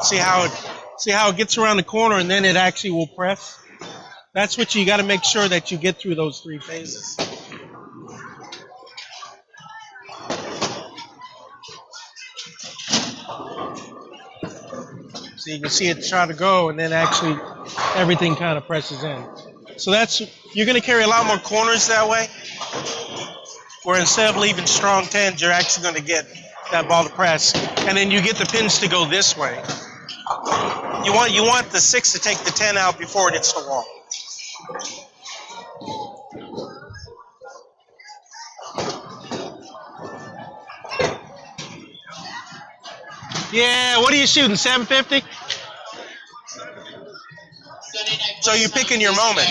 See how it gets around the corner and then it actually will press? That's what you got to make sure that you get through those 3 phases. So you can see it try to go and then actually everything kind of presses in. So you're going to carry a lot more corners that way, where instead of leaving strong 10s, you're actually going to get that ball to press. And then you get the pins to go this way. You want the 6 to take the 10 out before it hits the wall. Yeah, what are you shooting, 750? So you're picking your moment.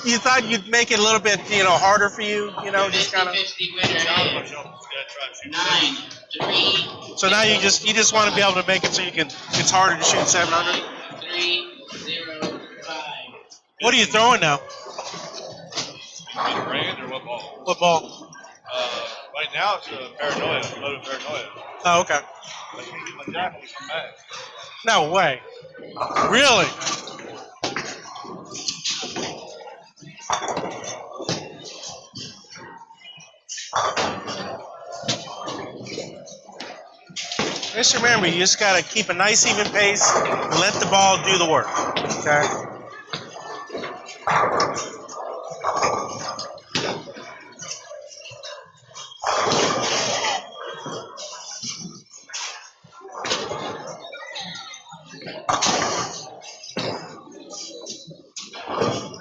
You thought you'd make it a little bit, harder for you, just kind of. 9-3. So now you just want to be able to make it so you can. It's harder to shoot 700. 3-0-5. What are you throwing now? What brand or what ball? What ball? Right now it's a Paranoia, loaded Paranoia. Oh, okay. I can get my jack when we come back. No way. Really? Just remember, you just got to keep a nice even pace and let the ball do the work. Okay?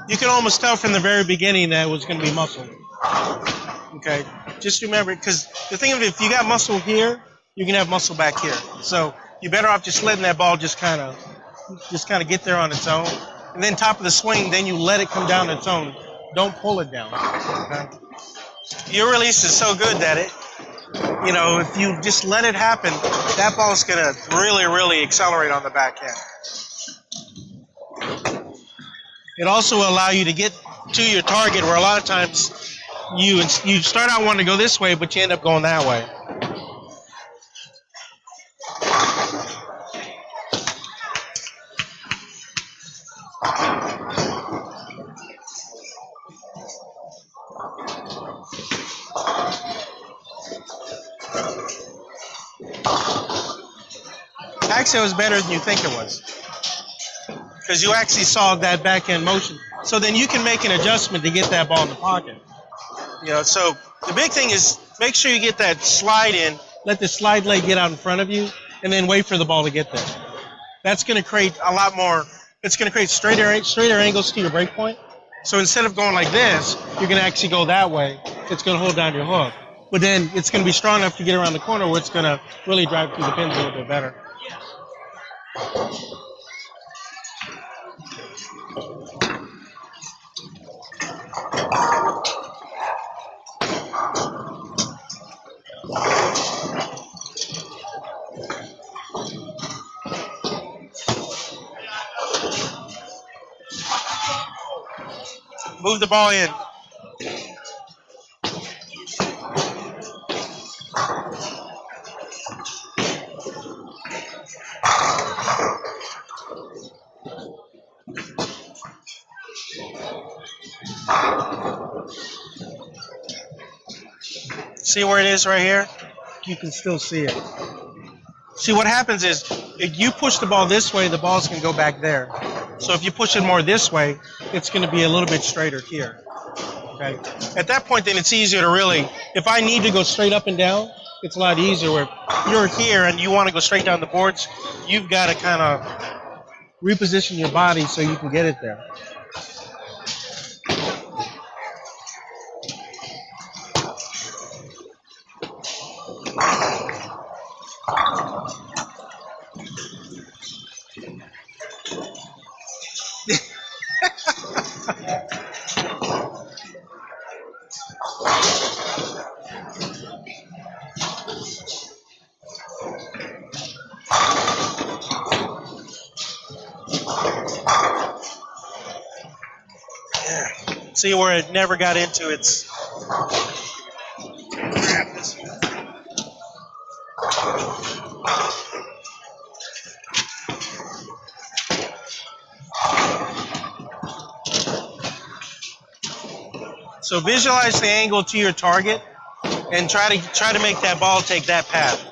You can almost tell from the very beginning that it was going to be muscle. Okay? Just remember, because the thing of it, if you got muscle here, you can have muscle back here. So you're better off just letting that ball just kind of get there on its own. And then top of the swing, then you let it come down on its own. Don't pull it down. Okay? Your release is so good that if you just let it happen, that ball's going to really, really accelerate on the backhand. It also will allow you to get to your target, where a lot of times you start out wanting to go this way, but you end up going that way. Actually, it was better than you think it was, because you actually saw that backhand motion. So then you can make an adjustment to get that ball in the pocket. So the big thing is make sure you get that slide in, let the slide leg get out in front of you, and then wait for the ball to get there. That's going to create a lot more. It's going to create straighter angles to your break point. So instead of going like this, you're going to actually go that way. It's going to hold down your hook. But then it's going to be strong enough to get around the corner where it's going to really drive through the pins a little bit better. Move the ball in. See where it is right here? You can still see it. See, what happens is, if you push the ball this way, the ball's going to go back there. So if you push it more this way, it's going to be a little bit straighter here. Okay? At that point, then it's easier to really, if I need to go straight up and down, it's a lot easier. Where you're here and you want to go straight down the boards, you've got to kind of reposition your body so you can get it there. See where it never got into its. So visualize the angle to your target and try to make that ball take that path.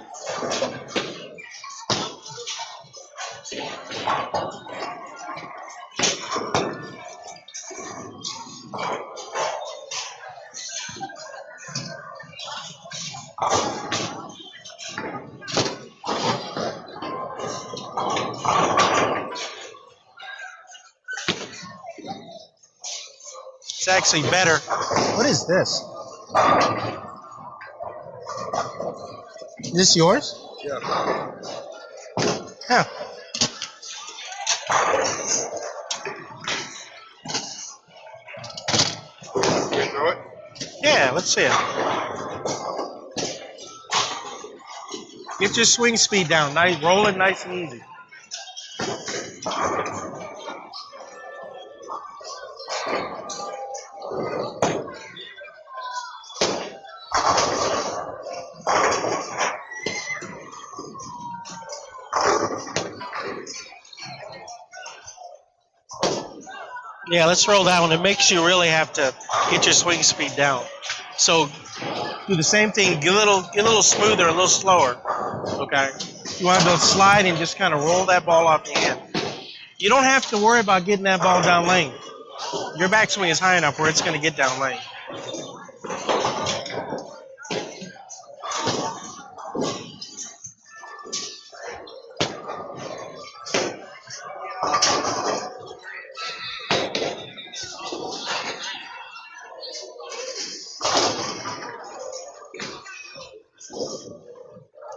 It's actually better. What is this? Is this yours? Yeah. Huh. Can you throw it? Yeah, let's see it. Get your swing speed down. Nice, roll it nice and easy. Yeah, let's roll that one. It makes you really have to get your swing speed down. So do the same thing. Get a little smoother, a little slower. Okay. You want to be able to slide and just kind of roll that ball off your hand. You don't have to worry about getting that ball down lane. Your backswing is high enough where it's going to get down lane.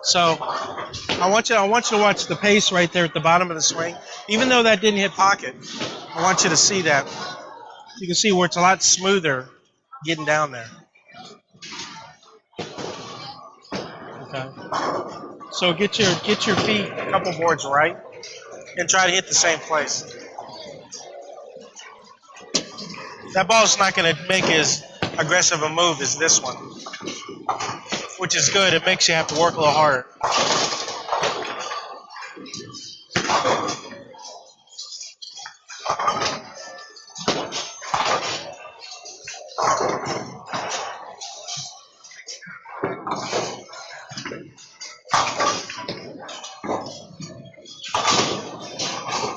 So I want you to watch the pace right there at the bottom of the swing. Even though that didn't hit pocket, I want you to see that. You can see where it's a lot smoother getting down there. Okay. So get your feet a couple boards right and try to hit the same place. That ball's not going to make as aggressive a move as this one, which is good. It makes you have to work a little harder.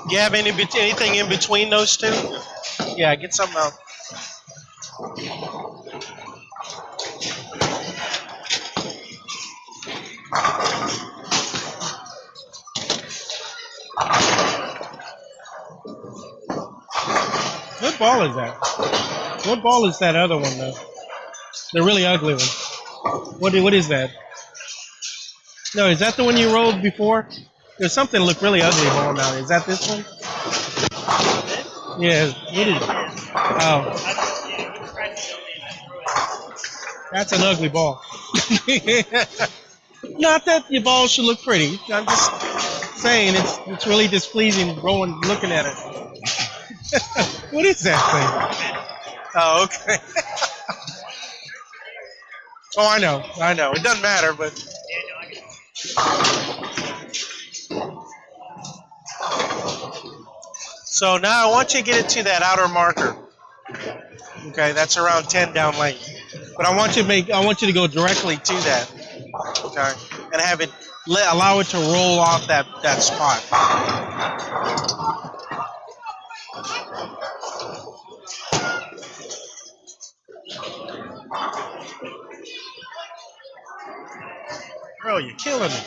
Do you have anything in between those two? Yeah, get something out. What ball is that? What ball is that other one, though? The really ugly one. What is that? No, is that the one you rolled before? There's something that looked really ugly going on. Is that this one? Yeah. What is it? Oh. That's an ugly ball. Not that your ball should look pretty. I'm just saying it's really displeasing looking at it. What is that thing? Oh, okay. Oh, I know. It doesn't matter, but. So now I want you to get it to that outer marker. Okay, that's around 10 down lane. But I want you to go directly to that. Okay, and have it allow it to roll off that spot. Bro, you're killing me.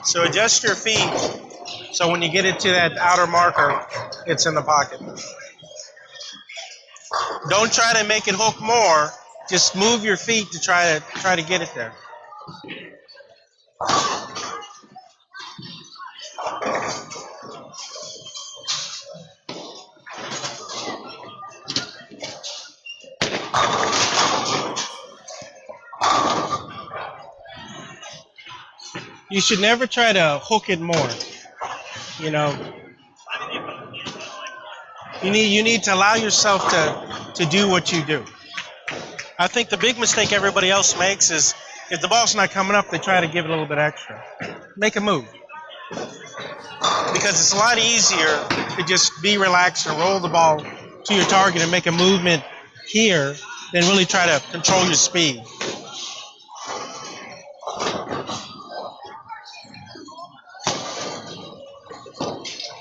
So adjust your feet so when you get it to that outer marker, it's in the pocket. Don't try to make it hook more. Just move your feet to try to get it there. You should never try to hook it more. You know, you need to allow yourself to do what you do. I think the big mistake everybody else makes is if the ball's not coming up, they try to give it a little bit extra. Make a move. Because it's a lot easier to just be relaxed and roll the ball to your target and make a movement here than really try to control your speed.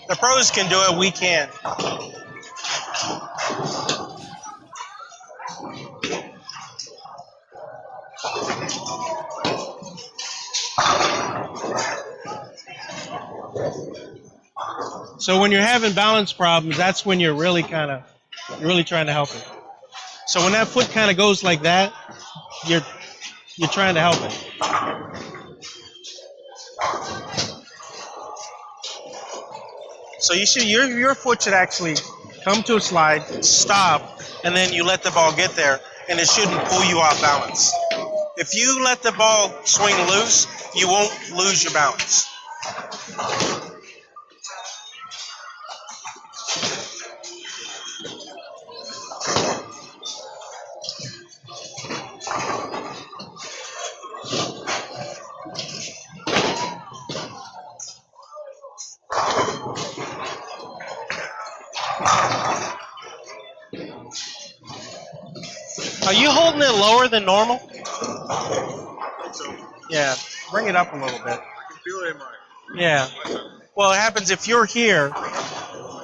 The pros can do it, we can't. So when you're having balance problems, that's when you're really trying to help it. So when that foot kind of goes like that, you're trying to help it. So your foot should actually come to a slide, stop, and then you let the ball get there, and it shouldn't pull you off balance. If you let the ball swing loose, you won't lose your balance. Are you holding it lower than normal? Yeah, bring it up a little bit. I can feel it in my. Yeah. Well, it happens if you're here,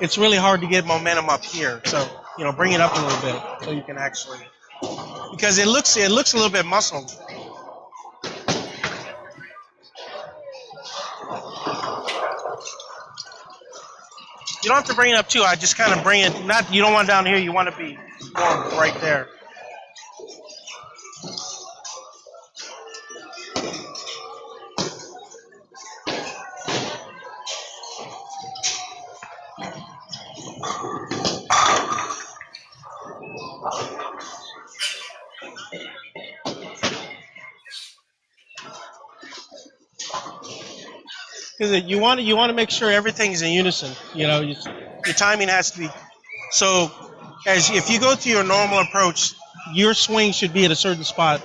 it's really hard to get momentum up here. So, bring it up a little bit so you can actually, because it looks a little bit muscled. You don't have to bring it up too. I just kind of bring it. You don't want it down here. You want to be more right there. Because you want to make sure everything's in unison. Your timing has to be. So, if you go through your normal approach, your swing should be at a certain spot.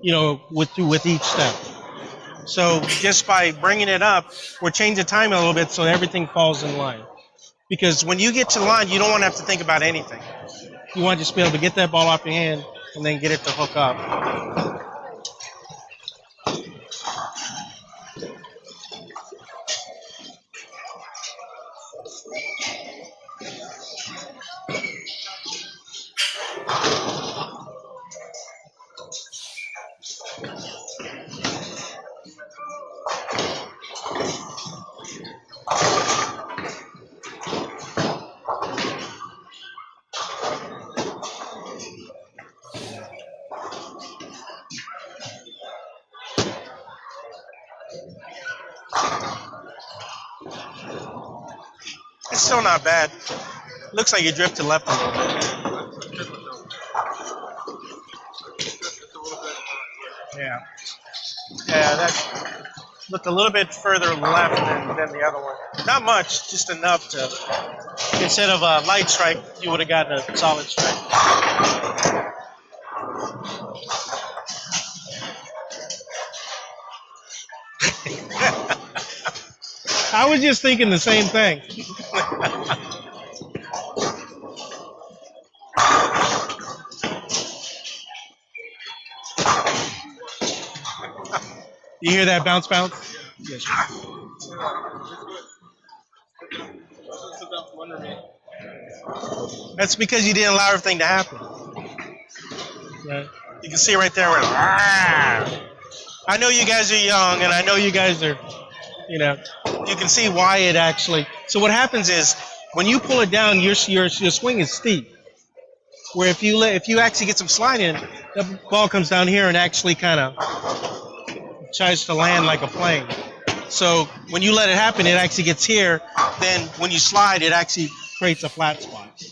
With each step. So just by bringing it up, we're changing timing a little bit so everything falls in line. Because when you get to the line, you don't want to have to think about anything. You want to just be able to get that ball off your hand and then get it to hook up. It's still not bad. Looks like you drifted left a little bit. Yeah. Yeah, that looked a little bit further left than the other one. Not much, just enough to, instead of a light strike, you would have gotten a solid strike. I was just thinking the same thing. You hear that bounce? Yes. That's because you didn't allow everything to happen. Right. You can see right there where I know you guys are young, and I know you guys are, you know, you can see why it actually. So what happens is when you pull it down, your swing is steep. Where if you actually get some slide in, the ball comes down here and actually kind of tries to land like a plane. So when you let it happen, it actually gets here. Then when you slide, it actually creates a flat spot.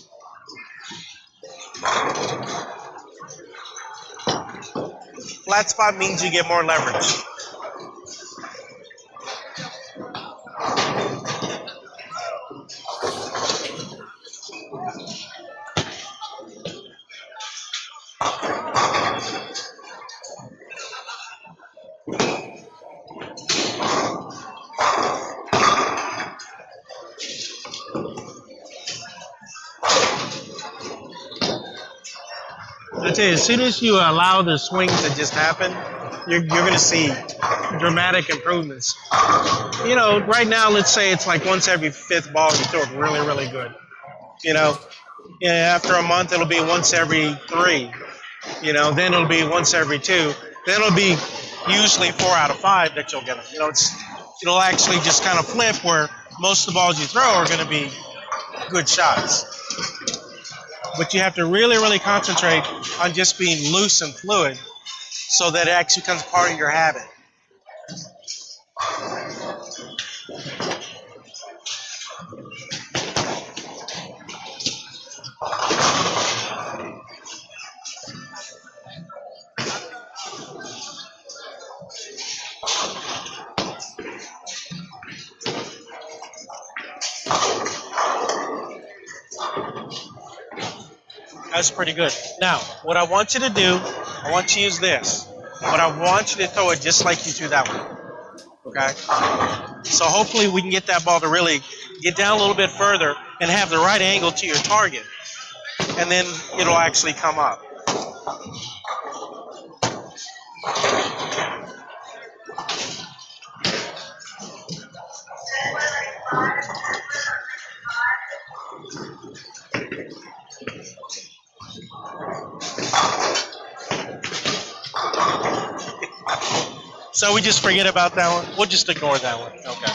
Flat spot means you get more leverage. I tell you, as soon as you allow the swings to just happen, you're going to see dramatic improvements. You know, right now, let's say it's like once every fifth ball you throw it really, really good. You know, yeah, after a month it'll be once every 3. You know, then it'll be once every 2. Then it'll be usually 4 out of 5 that you'll get them. You know, it'll actually just kind of flip where most of the balls you throw are going to be good shots. But you have to really, really concentrate on just being loose and fluid so that it actually becomes part of your habit. That's pretty good. Now, what I want you to do, I want you to use this. But I want you to throw it just like you threw that one. Okay? So hopefully we can get that ball to really get down a little bit further and have the right angle to your target. And then it'll actually come up. So we just forget about that one? We'll just ignore that one. Okay.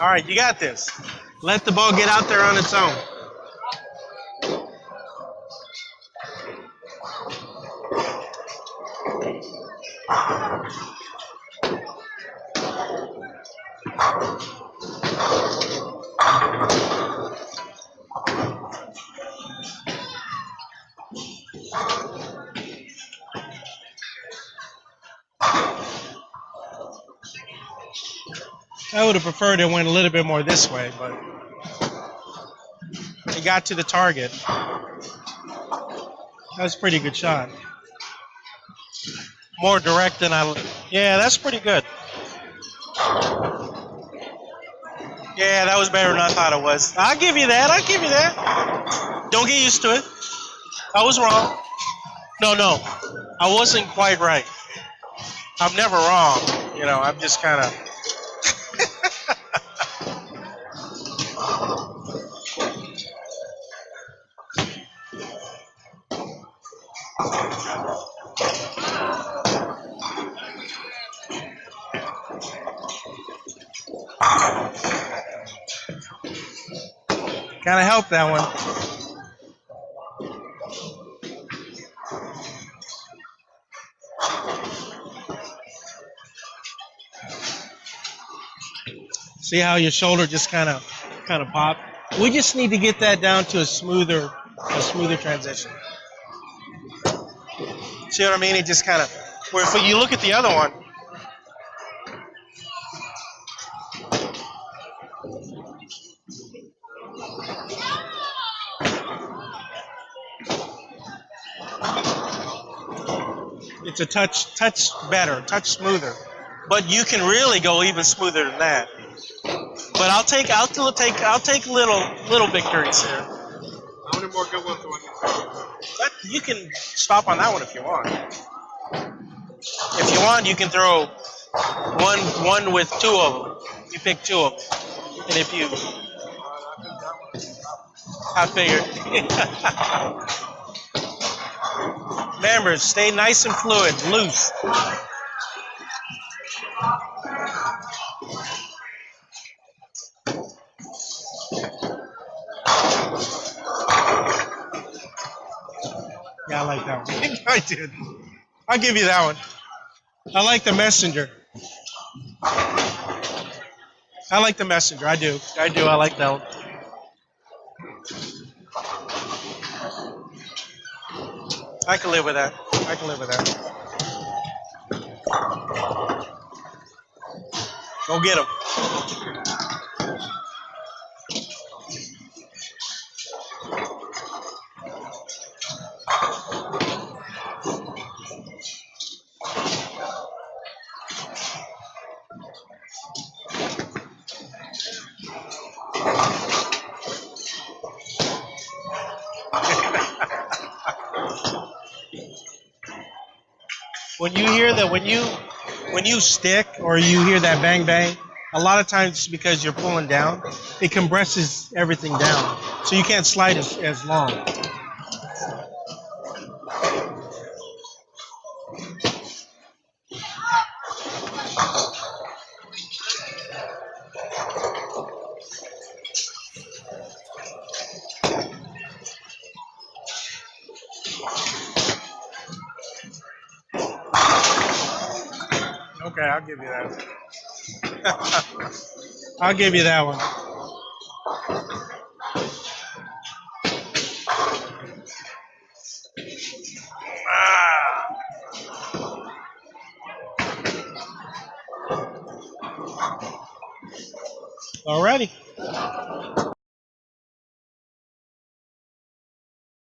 All right, you got this. Let the ball get out there on its own. I would have preferred it went a little bit more this way, but it got to the target. That was a pretty good shot. More direct than yeah, that's pretty good. Yeah, that was better than I thought it was. I'll give you that. I'll give you that. Don't get used to it. I was wrong. No, I wasn't quite right. I'm never wrong. You know, I'm just kind of. Kind of helped that one. See how your shoulder just kind of popped? We just need to get that down to a smoother transition. See what I mean? It just kind of, where if you look at the other one, it's a touch better, touch smoother. But you can really go even smoother than that. But I'll take little victories here. How many more good ones do I need? But you can stop on that one if you want. If you want, you can throw One with two of them. You pick two of them. And if you, I figured. Remember, stay nice and fluid, loose. Yeah, I like that one. I did. I'll give you that one. I like the messenger. I like the messenger. I do. I do. I like that one. I can live with that. I can live with that. Go get him. When you hear that, when you stick or you hear that bang bang, a lot of times it's because you're pulling down. It compresses everything down, so you can't slide as long. Okay, I'll give you that. I'll give you that one. Alrighty.